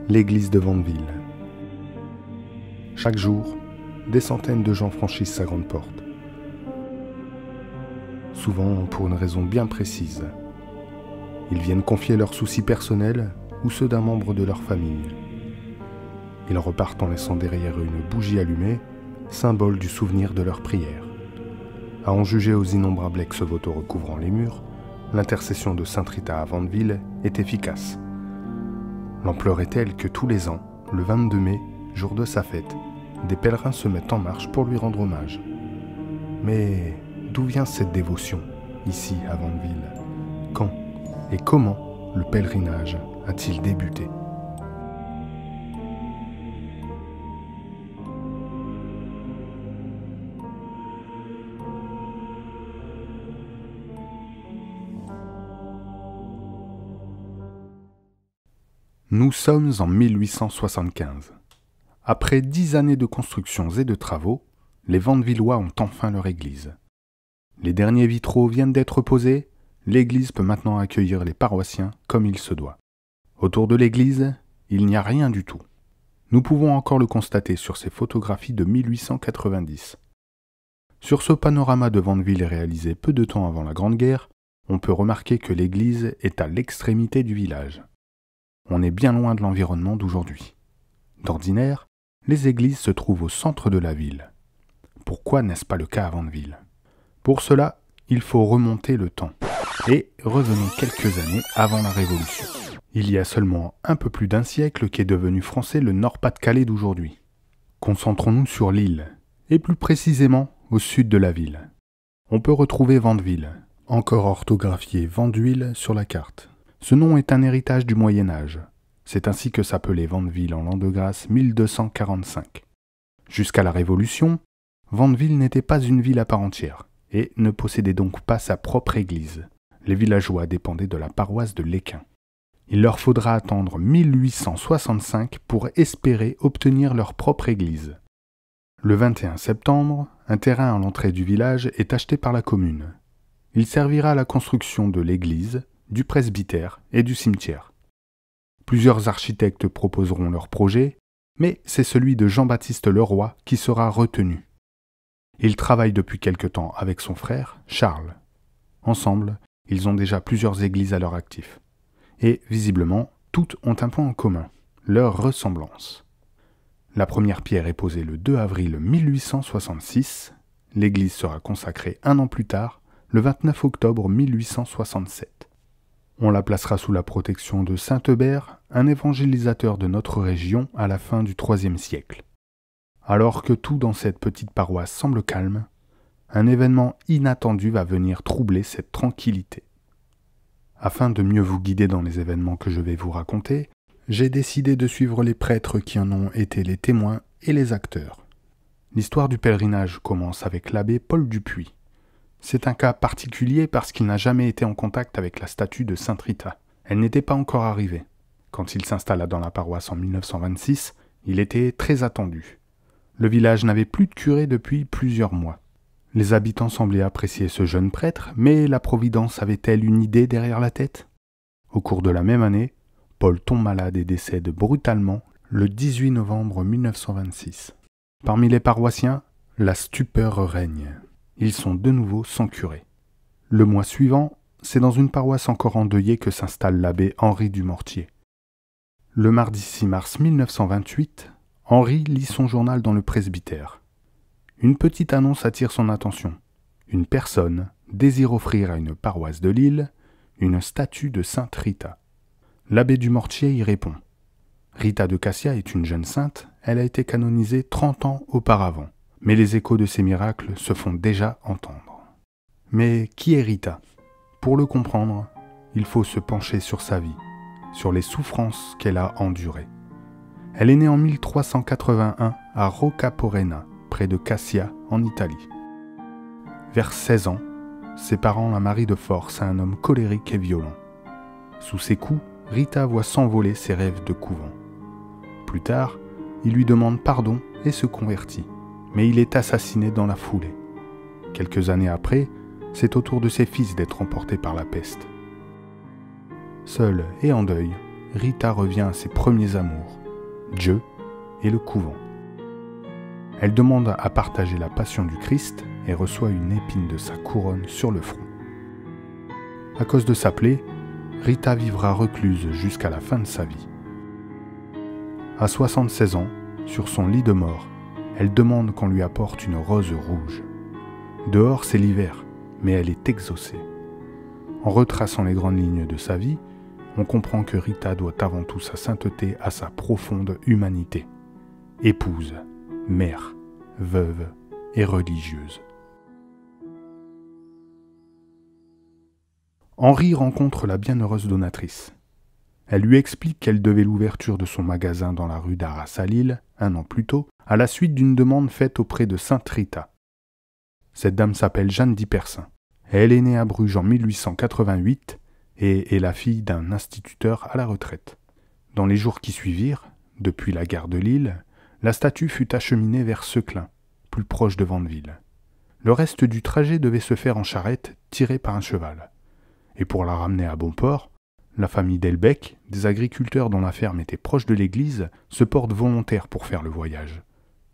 l'église de Vandeville. Chaque jour, des centaines de gens franchissent sa grande porte. Souvent pour une raison bien précise. Ils viennent confier leurs soucis personnels ou ceux d'un membre de leur famille. Ils repartent en laissant derrière eux une bougie allumée, symbole du souvenir de leur prière. À en juger aux innombrables ex-voto recouvrant les murs, l'intercession de Sainte Rita à Vandeville est efficace. L'ampleur est telle que tous les ans, le 22 mai, jour de sa fête, des pèlerins se mettent en marche pour lui rendre hommage. Mais d'où vient cette dévotion, ici à Vandeville? Quand et comment le pèlerinage a-t-il débuté? Nous sommes en 1875. Après 10 années de constructions et de travaux, les Vandevillois ont enfin leur église. Les derniers vitraux viennent d'être posés, l'église peut maintenant accueillir les paroissiens comme il se doit. Autour de l'église, il n'y a rien du tout. Nous pouvons encore le constater sur ces photographies de 1890. Sur ce panorama de Vandeville réalisé peu de temps avant la Grande Guerre, on peut remarquer que l'église est à l'extrémité du village. On est bien loin de l'environnement d'aujourd'hui. D'ordinaire, les églises se trouvent au centre de la ville. Pourquoi n'est-ce pas le cas à Vandeville? Pour cela, il faut remonter le temps. Et revenons quelques années avant la Révolution. Il y a seulement un peu plus d'un siècle qu'est devenu français le Nord-Pas-de-Calais d'aujourd'hui. Concentrons-nous sur l'île, et plus précisément au sud de la ville. On peut retrouver Vandeville, encore orthographié Vanduil sur la carte. Ce nom est un héritage du Moyen-Âge. C'est ainsi que s'appelait Vandeville en l'an de grâce 1245. Jusqu'à la Révolution, Vandeville n'était pas une ville à part entière et ne possédait donc pas sa propre église. Les villageois dépendaient de la paroisse de l'Équin. Il leur faudra attendre 1865 pour espérer obtenir leur propre église. Le 21 septembre, un terrain à l'entrée du village est acheté par la commune. Il servira à la construction de l'église, du presbytère et du cimetière. Plusieurs architectes proposeront leur projet, mais c'est celui de Jean-Baptiste Leroy qui sera retenu. Il travaille depuis quelque temps avec son frère, Charles. Ensemble, ils ont déjà plusieurs églises à leur actif. Et, visiblement, toutes ont un point en commun, leur ressemblance. La première pierre est posée le 2 avril 1866. L'église sera consacrée un an plus tard, le 29 octobre 1867. On la placera sous la protection de saint Heubert, un évangélisateur de notre région à la fin du IIIe siècle. Alors que tout dans cette petite paroisse semble calme, un événement inattendu va venir troubler cette tranquillité. Afin de mieux vous guider dans les événements que je vais vous raconter, j'ai décidé de suivre les prêtres qui en ont été les témoins et les acteurs. L'histoire du pèlerinage commence avec l'abbé Paul Dupuis. C'est un cas particulier parce qu'il n'a jamais été en contact avec la statue de Sainte Rita. Elle n'était pas encore arrivée. Quand il s'installa dans la paroisse en 1926, il était très attendu. Le village n'avait plus de curé depuis plusieurs mois. Les habitants semblaient apprécier ce jeune prêtre, mais la Providence avait-elle une idée derrière la tête? Au cours de la même année, Paul tombe malade et décède brutalement le 18 novembre 1926. Parmi les paroissiens, la stupeur règne. Ils sont de nouveau sans curé. Le mois suivant, c'est dans une paroisse encore endeuillée que s'installe l'abbé Henri du Mortier. Le mardi 6 mars 1928, Henri lit son journal dans le presbytère. Une petite annonce attire son attention. Une personne désire offrir à une paroisse de l'île une statue de Sainte Rita. L'abbé du Mortier y répond. Rita de Cassia est une jeune sainte, elle a été canonisée 30 ans auparavant. Mais les échos de ces miracles se font déjà entendre. Mais qui est Rita? Pour le comprendre, il faut se pencher sur sa vie, sur les souffrances qu'elle a endurées. Elle est née en 1381 à Roccaporena, près de Cassia, en Italie. Vers 16 ans, ses parents la marient de force à un homme colérique et violent. Sous ses coups, Rita voit s'envoler ses rêves de couvent. Plus tard, il lui demande pardon et se convertit. Mais il est assassiné dans la foulée. Quelques années après, c'est au tour de ses fils d'être emportés par la peste. Seule et en deuil, Rita revient à ses premiers amours, Dieu et le couvent. Elle demande à partager la passion du Christ et reçoit une épine de sa couronne sur le front. À cause de sa plaie, Rita vivra recluse jusqu'à la fin de sa vie. À 76 ans, sur son lit de mort, elle demande qu'on lui apporte une rose rouge. Dehors, c'est l'hiver, mais elle est exaucée. En retraçant les grandes lignes de sa vie, on comprend que Rita doit avant tout sa sainteté à sa profonde humanité. Épouse, mère, veuve et religieuse. Henri rencontre la bienheureuse donatrice. Elle lui explique qu'elle devait l'ouverture de son magasin dans la rue d'Arras à Lille, 1 an plus tôt, à la suite d'une demande faite auprès de sainte Rita. Cette dame s'appelle Jeanne d'Hypersaint. Elle est née à Bruges en 1888 et est la fille d'un instituteur à la retraite. Dans les jours qui suivirent, depuis la gare de Lille, la statue fut acheminée vers Seclin, plus proche de Vandeville. Le reste du trajet devait se faire en charrette tirée par un cheval. Et pour la ramener à bon port, la famille Delbecq, des agriculteurs dont la ferme était proche de l'église, se porte volontaire pour faire le voyage.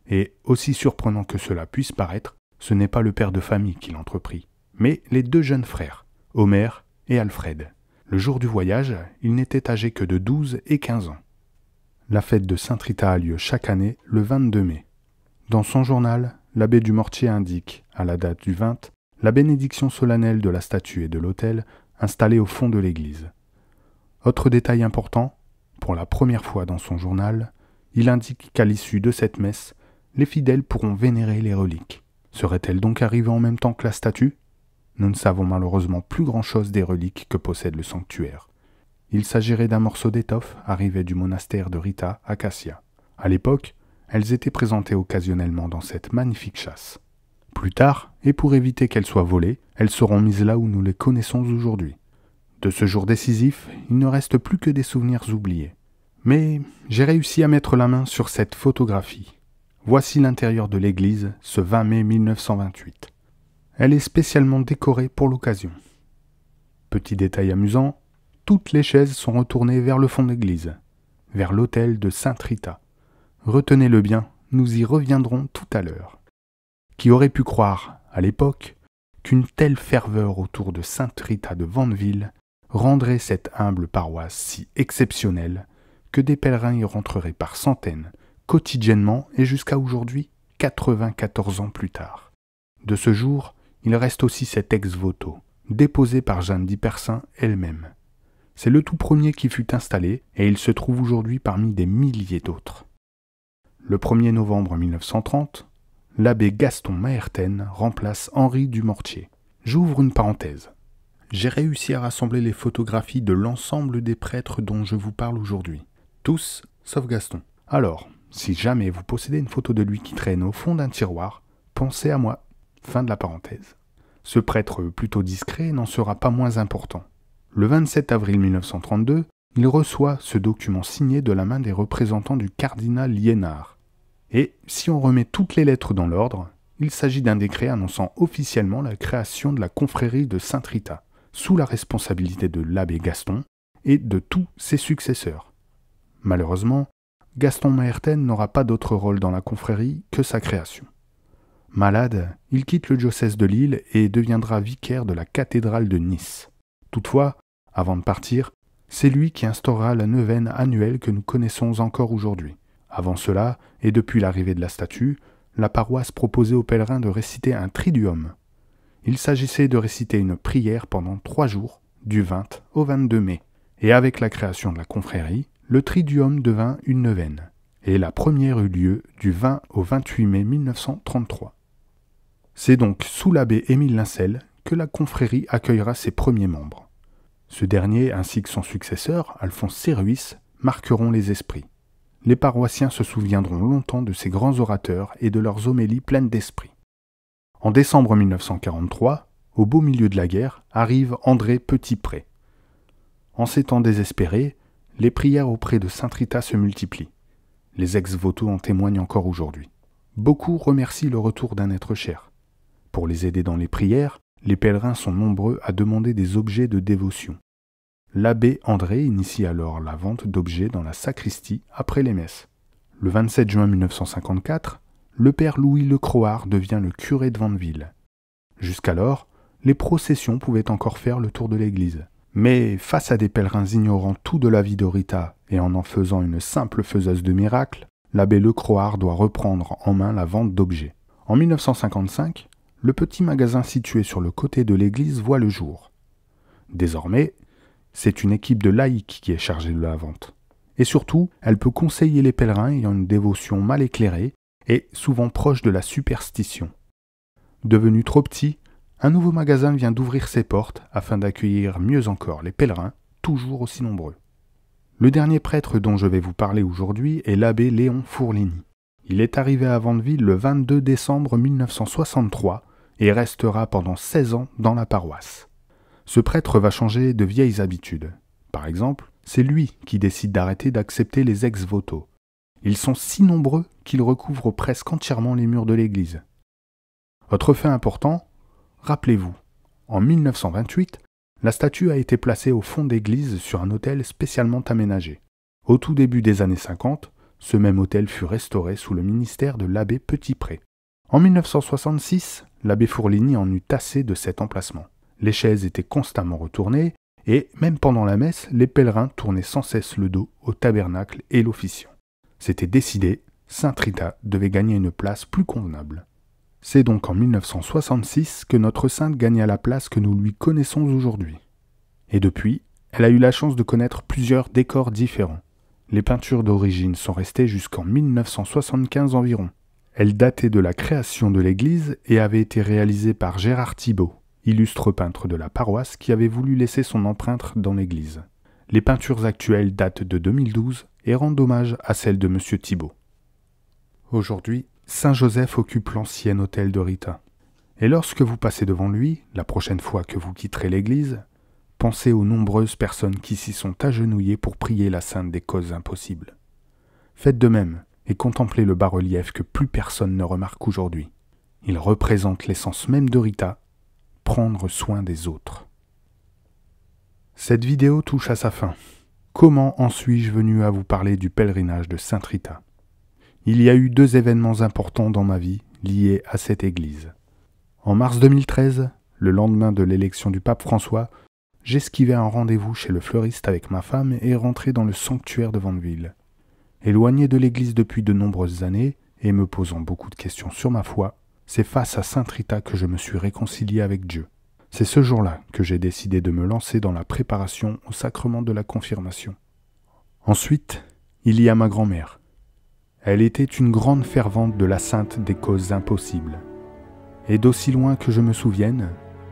Et, aussi surprenant que cela puisse paraître, ce n'est pas le père de famille qui l'entreprit, mais les 2 jeunes frères, Omer et Alfred. Le jour du voyage, ils n'étaient âgés que de 12 et 15 ans. La fête de Sainte Rita a lieu chaque année le 22 mai. Dans son journal, l'abbé du Mortier indique, à la date du 20, la bénédiction solennelle de la statue et de l'autel installée au fond de l'église. Autre détail important, pour la première fois dans son journal, il indique qu'à l'issue de cette messe, les fidèles pourront vénérer les reliques. Serait-elle donc arrivée en même temps que la statue ? Nous ne savons malheureusement plus grand-chose des reliques que possède le sanctuaire. Il s'agirait d'un morceau d'étoffe arrivé du monastère de Rita à Cassia. À l'époque, elles étaient présentées occasionnellement dans cette magnifique chasse. Plus tard, et pour éviter qu'elles soient volées, elles seront mises là où nous les connaissons aujourd'hui. De ce jour décisif, il ne reste plus que des souvenirs oubliés. Mais j'ai réussi à mettre la main sur cette photographie. Voici l'intérieur de l'église, ce 20 mai 1928. Elle est spécialement décorée pour l'occasion. Petit détail amusant, toutes les chaises sont retournées vers le fond de l'église, vers l'autel de Sainte Rita. Retenez-le bien, nous y reviendrons tout à l'heure. Qui aurait pu croire, à l'époque, qu'une telle ferveur autour de Sainte Rita de Vandeville rendrait cette humble paroisse si exceptionnelle que des pèlerins y rentreraient par centaines, quotidiennement et jusqu'à aujourd'hui, 94 ans plus tard. De ce jour, il reste aussi cet ex-voto, déposé par Jeanne d'Hypersaint elle-même. C'est le tout premier qui fut installé et il se trouve aujourd'hui parmi des milliers d'autres. Le 1er novembre 1930, l'abbé Gaston Maerten remplace Henri Dumortier. J'ouvre une parenthèse. J'ai réussi à rassembler les photographies de l'ensemble des prêtres dont je vous parle aujourd'hui. Tous, sauf Gaston. Alors, si jamais vous possédez une photo de lui qui traîne au fond d'un tiroir, pensez à moi. Fin de la parenthèse. Ce prêtre plutôt discret n'en sera pas moins important. Le 27 avril 1932, il reçoit ce document signé de la main des représentants du cardinal Liénard. Et, si on remet toutes les lettres dans l'ordre, il s'agit d'un décret annonçant officiellement la création de la confrérie de Sainte Rita, sous la responsabilité de l'abbé Gaston et de tous ses successeurs. Malheureusement, Gaston Maerten n'aura pas d'autre rôle dans la confrérie que sa création. Malade, il quitte le diocèse de Lille et deviendra vicaire de la cathédrale de Nice. Toutefois, avant de partir, c'est lui qui instaurera la neuvaine annuelle que nous connaissons encore aujourd'hui. Avant cela, et depuis l'arrivée de la statue, la paroisse proposait aux pèlerins de réciter un triduum. Il s'agissait de réciter une prière pendant 3 jours, du 20 au 22 mai. Et avec la création de la confrérie, le triduum devint une neuvaine. Et la première eut lieu du 20 au 28 mai 1933. C'est donc sous l'abbé Émile Lincel que la confrérie accueillera ses premiers membres. Ce dernier, ainsi que son successeur, Alphonse Séruis, marqueront les esprits. Les paroissiens se souviendront longtemps de ces grands orateurs et de leurs homélies pleines d'esprit. En décembre 1943, au beau milieu de la guerre, arrive André Petitpré. En ces temps désespérés, les prières auprès de Sainte Rita se multiplient. Les ex-voto en témoignent encore aujourd'hui. Beaucoup remercient le retour d'un être cher. Pour les aider dans les prières, les pèlerins sont nombreux à demander des objets de dévotion. l'abbé André initie alors la vente d'objets dans la sacristie après les messes. Le 27 juin 1954, le père Louis Le Croard devient le curé de Vandeville. Jusqu'alors, les processions pouvaient encore faire le tour de l'église. Mais face à des pèlerins ignorant tout de la vie de Rita et en faisant une simple faiseuse de miracles, l'abbé Le Croard doit reprendre en main la vente d'objets. En 1955, le petit magasin situé sur le côté de l'église voit le jour. Désormais, c'est une équipe de laïcs qui est chargée de la vente. Et surtout, elle peut conseiller les pèlerins ayant une dévotion mal éclairée et souvent proche de la superstition. Devenu trop petit, un nouveau magasin vient d'ouvrir ses portes afin d'accueillir mieux encore les pèlerins, toujours aussi nombreux. Le dernier prêtre dont je vais vous parler aujourd'hui est l'abbé Léon Fourligny. Il est arrivé à Vandeville le 22 décembre 1963 et restera pendant 16 ans dans la paroisse. Ce prêtre va changer de vieilles habitudes. Par exemple, c'est lui qui décide d'arrêter d'accepter les ex-voto. Ils sont si nombreux qu'ils recouvrent presque entièrement les murs de l'église. Autre fait important, rappelez-vous, en 1928, la statue a été placée au fond d'église sur un autel spécialement aménagé. Au tout début des années 50, ce même autel fut restauré sous le ministère de l'abbé Petitpré. En 1966, l'abbé Fourligny en eut assez de cet emplacement. Les chaises étaient constamment retournées et, même pendant la messe, les pèlerins tournaient sans cesse le dos au tabernacle et l'officiant. C'était décidé, Sainte Rita devait gagner une place plus convenable. C'est donc en 1966 que notre sainte gagna la place que nous lui connaissons aujourd'hui. Et depuis, elle a eu la chance de connaître plusieurs décors différents. Les peintures d'origine sont restées jusqu'en 1975 environ. Elles dataient de la création de l'église et avaient été réalisées par Gérard Thibault, illustre peintre de la paroisse qui avait voulu laisser son empreinte dans l'église. Les peintures actuelles datent de 2012 et rendent hommage à celles de M. Thibault. Aujourd'hui, Saint-Joseph occupe l'ancien autel de Rita. Et lorsque vous passez devant lui, la prochaine fois que vous quitterez l'église, pensez aux nombreuses personnes qui s'y sont agenouillées pour prier la sainte des causes impossibles. Faites de même et contemplez le bas-relief que plus personne ne remarque aujourd'hui. Il représente l'essence même de Rita, prendre soin des autres. Cette vidéo touche à sa fin. Comment en suis-je venu à vous parler du pèlerinage de Sainte Rita ? Il y a eu 2 événements importants dans ma vie liés à cette église. En mars 2013, le lendemain de l'élection du pape François, j'esquivais un rendez-vous chez le fleuriste avec ma femme et rentrais dans le sanctuaire de Vandeville. Éloigné de l'église depuis de nombreuses années et me posant beaucoup de questions sur ma foi, c'est face à Sainte Rita que je me suis réconcilié avec Dieu. C'est ce jour-là que j'ai décidé de me lancer dans la préparation au sacrement de la confirmation. Ensuite, il y a ma grand-mère. Elle était une grande fervente de la sainte des causes impossibles. Et d'aussi loin que je me souvienne,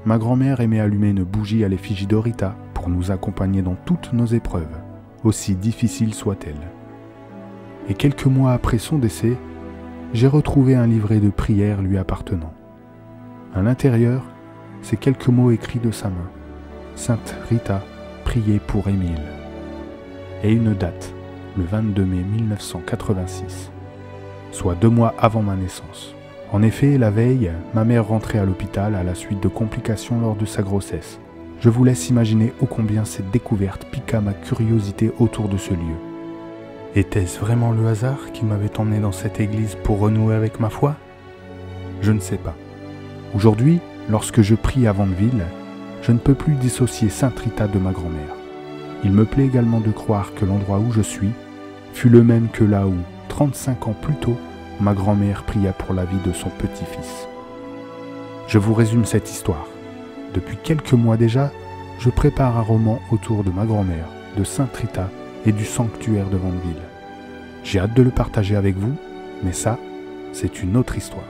ma grand-mère aimait allumer une bougie à l'effigie de Rita pour nous accompagner dans toutes nos épreuves, aussi difficiles soient-elles. Et quelques mois après son décès, j'ai retrouvé un livret de prières lui appartenant. À l'intérieur, ces quelques mots écrits de sa main. Sainte Rita, priez pour Émile. Et une date, le 22 mai 1986, soit 2 mois avant ma naissance. En effet, la veille, ma mère rentrait à l'hôpital à la suite de complications lors de sa grossesse. Je vous laisse imaginer ô combien cette découverte piqua ma curiosité autour de ce lieu. Était-ce vraiment le hasard qui m'avait emmené dans cette église pour renouer avec ma foi ? Je ne sais pas. Aujourd'hui, lorsque je prie à Vandeville, je ne peux plus dissocier Sainte Rita de ma grand-mère. Il me plaît également de croire que l'endroit où je suis fut le même que là où, 35 ans plus tôt, ma grand-mère pria pour la vie de son petit-fils. Je vous résume cette histoire. Depuis quelques mois déjà, je prépare un roman autour de ma grand-mère, de Sainte Rita et du sanctuaire de Vandeville. J'ai hâte de le partager avec vous, mais ça, c'est une autre histoire.